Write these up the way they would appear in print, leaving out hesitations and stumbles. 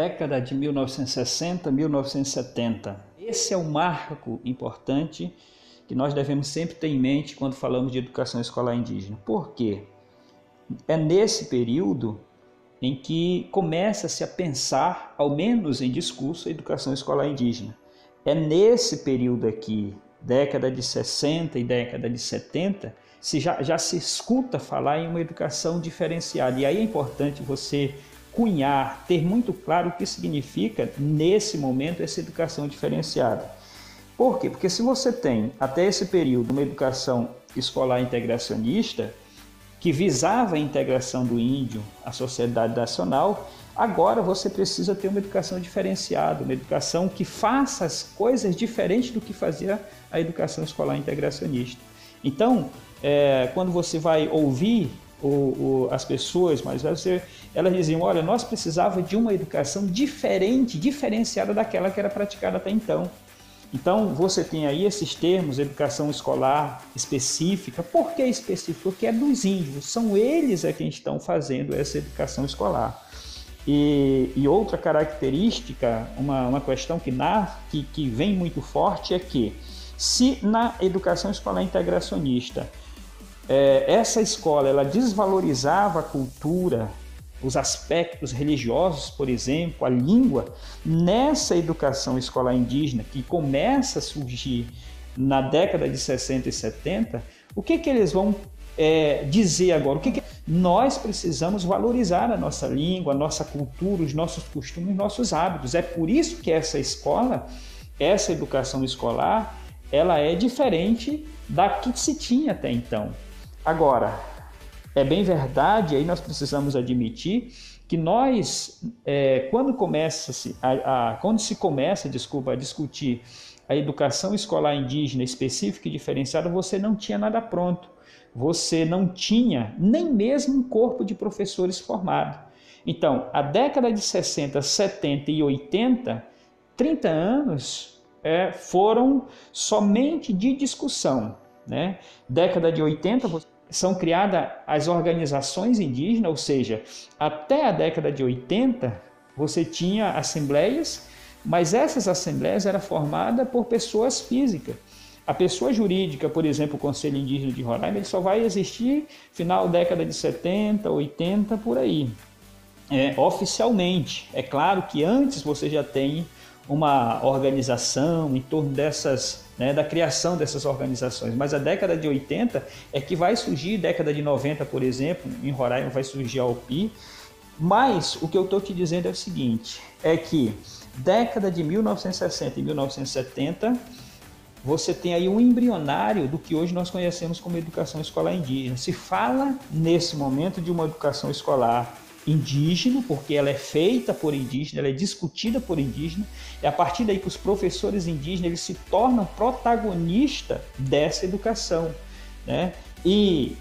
década de 1960, 1970. Esse é um marco importante que nós devemos sempre ter em mente quando falamos de educação escolar indígena. Por quê? É nesse período em que começa-se a pensar, ao menos em discurso, a educação escolar indígena. É nesse período aqui, década de 60 e década de 70, já se escuta falar em uma educação diferenciada. E aí é importante você cunhar, ter muito claro o que significa, nesse momento, essa educação diferenciada. Por quê? Porque se você tem, até esse período, uma educação escolar integracionista, que visava a integração do índio à sociedade nacional, agora você precisa ter uma educação diferenciada, uma educação que faça as coisas diferentes do que fazia a educação escolar integracionista. Então, quando você vai ouvir as pessoas mais velhas, elas diziam, olha, nós precisávamos de uma educação diferente, diferenciada daquela que era praticada até então. Então, você tem aí esses termos, educação escolar específica. Por que específica? Porque é dos índios, são eles quem estão fazendo essa educação escolar. E outra característica, uma questão que vem muito forte é que, se na educação escolar integracionista, essa escola ela desvalorizava a cultura, os aspectos religiosos, por exemplo, a língua, nessa educação escolar indígena que começa a surgir na década de 60 e 70, o que eles vão dizer agora? Nós precisamos valorizar a nossa língua, a nossa cultura, os nossos costumes, os nossos hábitos. É por isso que essa escola, essa educação escolar, ela é diferente da que se tinha até então. Agora, é bem verdade, aí nós precisamos admitir que nós, quando se começa a discutir a educação escolar indígena específica e diferenciada, você não tinha nada pronto. Você não tinha nem mesmo um corpo de professores formado. Então, a década de 60, 70 e 80, 30 anos foram somente de discussão, né? Década de 80, são criadas as organizações indígenas, ou seja, até a década de 80 você tinha assembleias, mas essas assembleias eram formadas por pessoas físicas. A pessoa jurídica, por exemplo, o Conselho Indígena de Roraima, ele só vai existir final da década de 70, 80, por aí, oficialmente. É claro que antes você já tem uma organização em torno dessas, da criação dessas organizações, mas a década de 80 é que vai surgir, década de 90, por exemplo, em Roraima vai surgir a OPI, mas o que eu estou te dizendo é o seguinte, é que década de 1960 e 1970, você tem aí um embrionário do que hoje nós conhecemos como educação escolar indígena. Se fala, nesse momento, de uma educação escolar indígena, porque ela é feita por indígena, ela é discutida por indígena, é a partir daí que os professores indígenas eles se tornam protagonistas dessa educação, né? E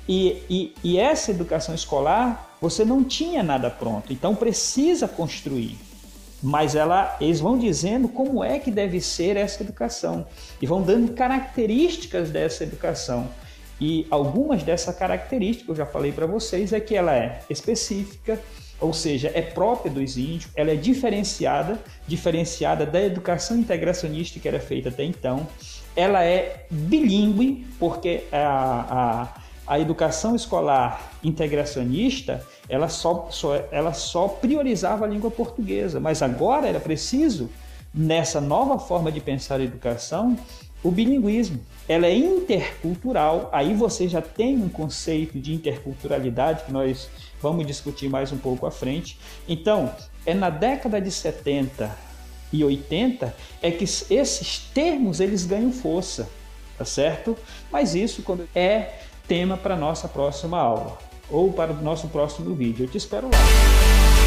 essa educação escolar, você não tinha nada pronto, então precisa construir. Mas eles vão dizendo como é que deve ser essa educação e vão dando características dessa educação. E algumas dessas características, eu já falei para vocês, é que ela é específica, ou seja, é própria dos índios, ela é diferenciada da educação integracionista que era feita até então, ela é bilíngue, porque a educação escolar integracionista, ela só priorizava a língua portuguesa, mas agora era preciso, nessa nova forma de pensar a educação, o bilinguismo. Ela é intercultural, aí você já tem um conceito de interculturalidade que nós vamos discutir mais um pouco à frente. Então, é na década de 70 e 80 é que esses termos eles ganham força, tá certo? Mas isso é tema para a nossa próxima aula ou para o nosso próximo vídeo. Eu te espero lá.